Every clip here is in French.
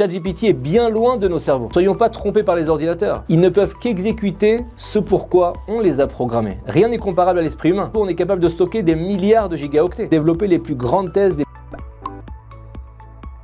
ChatGPT est bien loin de nos cerveaux. Soyons pas trompés par les ordinateurs. Ils ne peuvent qu'exécuter ce pourquoi on les a programmés. Rien n'est comparable à l'esprit humain. On est capable de stocker des milliards de gigaoctets, développer les plus grandes thèses des...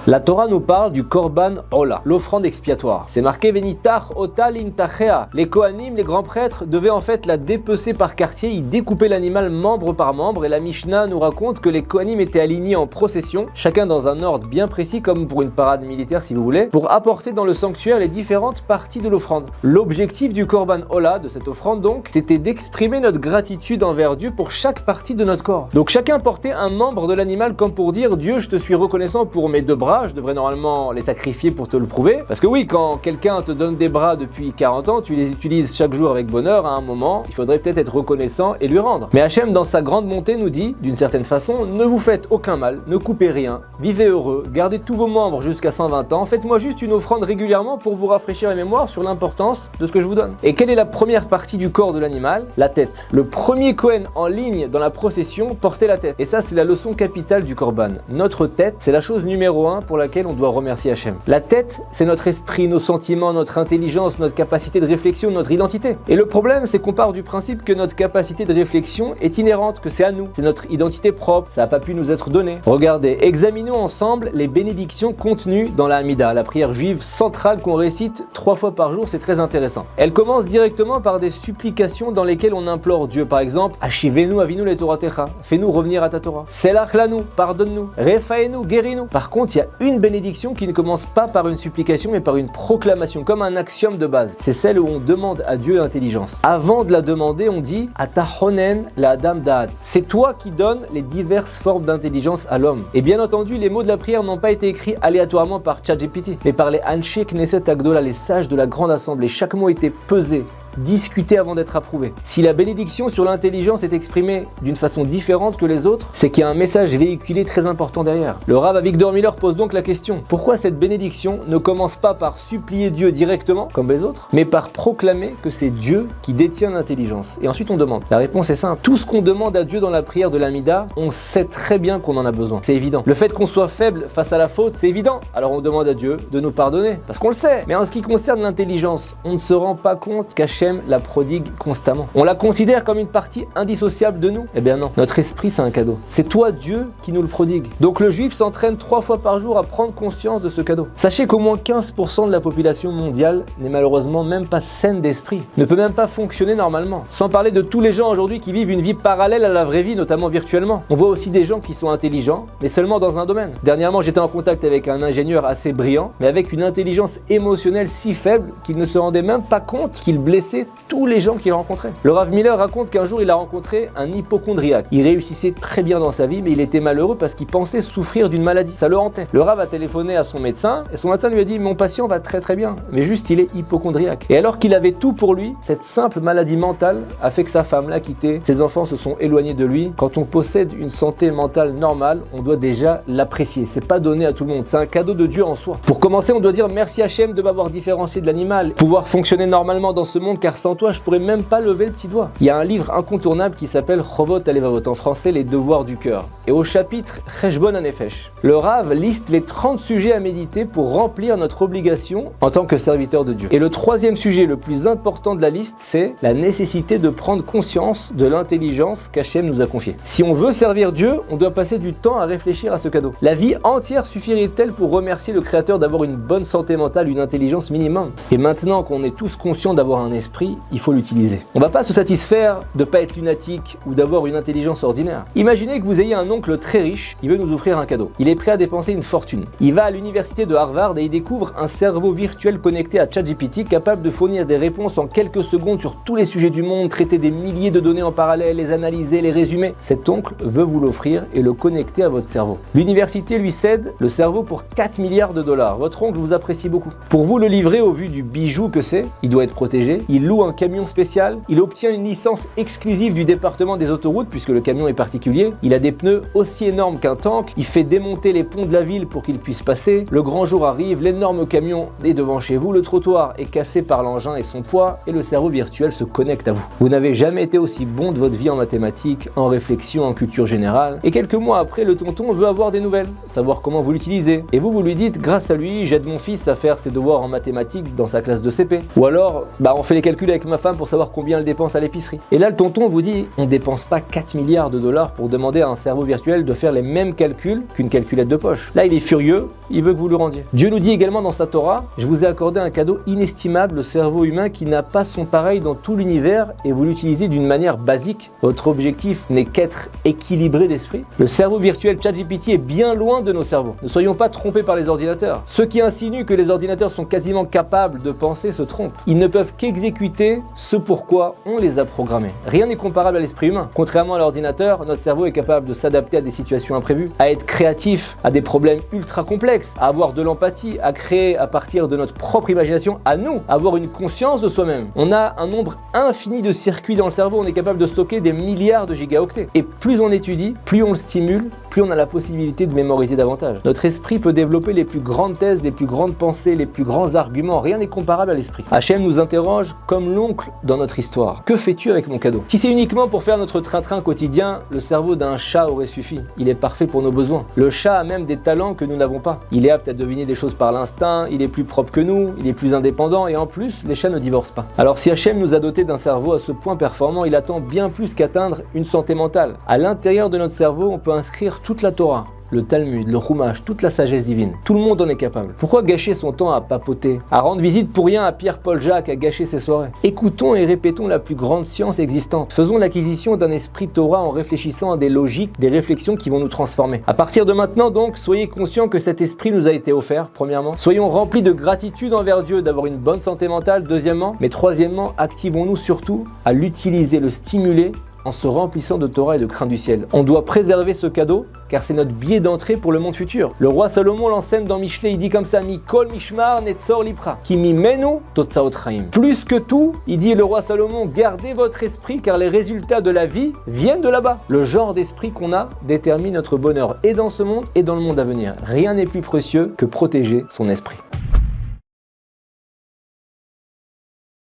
La Torah nous parle du Korban Ola, l'offrande expiatoire. C'est marqué Venitach Ota Lintachea. Les Kohanim, les grands prêtres, devaient en fait la dépecer par quartier, ils découpaient l'animal membre par membre et la Mishnah nous raconte que les Kohanim étaient alignés en procession, chacun dans un ordre bien précis comme pour une parade militaire si vous voulez, pour apporter dans le sanctuaire les différentes parties de l'offrande. L'objectif du Korban Ola, de cette offrande donc, c'était d'exprimer notre gratitude envers Dieu pour chaque partie de notre corps. Donc chacun portait un membre de l'animal comme pour dire Dieu, je te suis reconnaissant pour mes 2 bras, je devrais normalement les sacrifier pour te le prouver. Parce que oui, quand quelqu'un te donne des bras depuis 40 ans, tu les utilises chaque jour avec bonheur, à un moment, il faudrait peut-être être reconnaissant et lui rendre. Mais Hachem, dans sa grande montée, nous dit, d'une certaine façon, ne vous faites aucun mal, ne coupez rien, vivez heureux, gardez tous vos membres jusqu'à 120 ans, faites-moi juste une offrande régulièrement pour vous rafraîchir la mémoire sur l'importance de ce que je vous donne. Et quelle est la première partie du corps de l'animal? La tête. Le premier Kohen en ligne dans la procession portait la tête. Et ça, c'est la leçon capitale du Korban. Notre tête, c'est la chose numéro 1 pour laquelle on doit remercier Hachem. La tête, c'est notre esprit, nos sentiments, notre intelligence, notre capacité de réflexion, notre identité. Et le problème, c'est qu'on part du principe que notre capacité de réflexion est inhérente, que c'est à nous, c'est notre identité propre, ça n'a pas pu nous être donné. Regardez, examinons ensemble les bénédictions contenues dans la Hamida, la prière juive centrale qu'on récite 3 fois par jour, c'est très intéressant. Elle commence directement par des supplications dans lesquelles on implore Dieu, par exemple, Ashivenu avinu le Toratecha, fais-nous revenir à ta Torah. Selach lanu, pardonne-nous. Refaenu, guéris-nous. Par contre, il y a une bénédiction qui ne commence pas par une supplication mais par une proclamation, comme un axiome de base. C'est celle où on demande à Dieu l'intelligence. Avant de la demander, on dit Atahonen la Adam Da'at. C'est toi qui donnes les diverses formes d'intelligence à l'homme. Et bien entendu, les mots de la prière n'ont pas été écrits aléatoirement par ChatGPT, mais par les Anshe Knesset Agdola, les sages de la grande assemblée. Chaque mot était pesé, discuter avant d'être approuvé. Si la bénédiction sur l'intelligence est exprimée d'une façon différente que les autres, c'est qu'il y a un message véhiculé très important derrière. Le Rav Avigdor Miller pose donc la question, pourquoi cette bénédiction ne commence pas par supplier Dieu directement, comme les autres, mais par proclamer que c'est Dieu qui détient l'intelligence? Et ensuite on demande. La réponse est simple. Tout ce qu'on demande à Dieu dans la prière de l'Amida, on sait très bien qu'on en a besoin. C'est évident. Le fait qu'on soit faible face à la faute, c'est évident. Alors on demande à Dieu de nous pardonner, parce qu'on le sait. Mais en ce qui concerne l'intelligence, on ne se rend pas compte qu'Hachem la prodigue constamment. On la considère comme une partie indissociable de nous. Eh bien non, notre esprit c'est un cadeau. C'est toi Dieu qui nous le prodigue. Donc le juif s'entraîne 3 fois par jour à prendre conscience de ce cadeau. Sachez qu'au moins 15% de la population mondiale n'est malheureusement même pas saine d'esprit, ne peut même pas fonctionner normalement. Sans parler de tous les gens aujourd'hui qui vivent une vie parallèle à la vraie vie, notamment virtuellement. On voit aussi des gens qui sont intelligents, mais seulement dans un domaine. Dernièrement, j'étais en contact avec un ingénieur assez brillant, mais avec une intelligence émotionnelle si faible qu'il ne se rendait même pas compte qu'il blessait tous les gens qu'il rencontrait. Le Rav Miller raconte qu'un jour il a rencontré un hypocondriaque. Il réussissait très bien dans sa vie, mais il était malheureux parce qu'il pensait souffrir d'une maladie. Ça le hantait. Le Rav a téléphoné à son médecin et son médecin lui a dit « Mon patient va très très bien, mais juste il est hypocondriaque ». Et alors qu'il avait tout pour lui, cette simple maladie mentale a fait que sa femme l'a quitté, ses enfants se sont éloignés de lui. Quand on possède une santé mentale normale, on doit déjà l'apprécier. C'est pas donné à tout le monde, c'est un cadeau de Dieu en soi. Pour commencer, on doit dire merci Hachem de m'avoir différencié de l'animal, pouvoir fonctionner normalement dans ce monde car sans toi, je pourrais même pas lever le petit doigt. Il y a un livre incontournable qui s'appelle Chovot Alevavot, en français les devoirs du cœur. Et au chapitre Cheshbon Hanefesh, le Rav liste les 30 sujets à méditer pour remplir notre obligation en tant que serviteur de Dieu. Et le 3e sujet le plus important de la liste, c'est la nécessité de prendre conscience de l'intelligence qu'Hachem nous a confiée. Si on veut servir Dieu, on doit passer du temps à réfléchir à ce cadeau. La vie entière suffirait-elle pour remercier le Créateur d'avoir une bonne santé mentale, une intelligence minimum? Et maintenant qu'on est tous conscients d'avoir un esprit, il faut l'utiliser. On va pas se satisfaire de pas être lunatique ou d'avoir une intelligence ordinaire. Imaginez que vous ayez un oncle très riche, il veut nous offrir un cadeau. Il est prêt à dépenser une fortune. Il va à l'université de Harvard et il découvre un cerveau virtuel connecté à ChatGPT capable de fournir des réponses en quelques secondes sur tous les sujets du monde, traiter des milliers de données en parallèle, les analyser, les résumer. Cet oncle veut vous l'offrir et le connecter à votre cerveau. L'université lui cède le cerveau pour 4 milliards de dollars. Votre oncle vous apprécie beaucoup. Pour vous le livrer au vu du bijou que c'est, il doit être protégé, il il loue un camion spécial, il obtient une licence exclusive du département des autoroutes puisque le camion est particulier, il a des pneus aussi énormes qu'un tank, il fait démonter les ponts de la ville pour qu'il puisse passer, le grand jour arrive, l'énorme camion est devant chez vous, le trottoir est cassé par l'engin et son poids et le cerveau virtuel se connecte à vous. Vous n'avez jamais été aussi bon de votre vie en mathématiques, en réflexion, en culture générale et quelques mois après le tonton veut avoir des nouvelles, savoir comment vous l'utilisez et vous lui dites grâce à lui j'aide mon fils à faire ses devoirs en mathématiques dans sa classe de CP. Ou alors on fait les calculs avec ma femme pour savoir combien elle dépense à l'épicerie. Et là le tonton vous dit on dépense pas 4 milliards de dollars pour demander à un cerveau virtuel de faire les mêmes calculs qu'une calculette de poche. Là il est furieux, il veut que vous le rendiez. Dieu nous dit également dans sa Torah, je vous ai accordé un cadeau inestimable, le cerveau humain qui n'a pas son pareil dans tout l'univers et vous l'utilisez d'une manière basique. Votre objectif n'est qu'être équilibré d'esprit. Le cerveau virtuel ChatGPT est bien loin de nos cerveaux. Ne soyons pas trompés par les ordinateurs. Ceux qui insinuent que les ordinateurs sont quasiment capables de penser se trompent. Ils ne peuvent qu'exécuter ce pourquoi on les a programmés. Rien n'est comparable à l'esprit humain. Contrairement à l'ordinateur, notre cerveau est capable de s'adapter à des situations imprévues, à être créatif, à des problèmes ultra complexes, à avoir de l'empathie, à créer à partir de notre propre imagination, à nous, à avoir une conscience de soi-même. On a un nombre infini de circuits dans le cerveau, on est capable de stocker des milliards de gigaoctets. Et plus on étudie, plus on le stimule, plus on a la possibilité de mémoriser davantage. Notre esprit peut développer les plus grandes thèses, les plus grandes pensées, les plus grands arguments, rien n'est comparable à l'esprit. Hachem nous interroge comme l'oncle dans notre histoire. Que fais-tu avec mon cadeau? Si c'est uniquement pour faire notre train-train quotidien, le cerveau d'un chat aurait suffi. Il est parfait pour nos besoins. Le chat a même des talents que nous n'avons pas. Il est apte à deviner des choses par l'instinct, il est plus propre que nous, il est plus indépendant et en plus, les chats ne divorcent pas. Alors si Hachem nous a doté d'un cerveau à ce point performant, il attend bien plus qu'atteindre une santé mentale. À l'intérieur de notre cerveau, on peut inscrire toute la Torah, le Talmud, le Chumash, toute la sagesse divine. Tout le monde en est capable. Pourquoi gâcher son temps à papoter, à rendre visite pour rien à Pierre-Paul Jacques, à gâcher ses soirées? Écoutons et répétons la plus grande science existante. Faisons l'acquisition d'un esprit Torah en réfléchissant à des logiques, des réflexions qui vont nous transformer. À partir de maintenant donc, soyez conscients que cet esprit nous a été offert, premièrement. Soyons remplis de gratitude envers Dieu d'avoir une bonne santé mentale, deuxièmement. Mais troisièmement, activons-nous surtout à l'utiliser, le stimuler, en se remplissant de Torah et de crainte du ciel. On doit préserver ce cadeau car c'est notre billet d'entrée pour le monde futur. Le roi Salomon l'enseigne dans Michelet, il dit comme ça: Mikol Mishmar Netzor Lipra, qui mimenu Totsaot Chaim. Plus que tout, il dit le roi Salomon, gardez votre esprit car les résultats de la vie viennent de là-bas. Le genre d'esprit qu'on a détermine notre bonheur et dans ce monde et dans le monde à venir. Rien n'est plus précieux que protéger son esprit.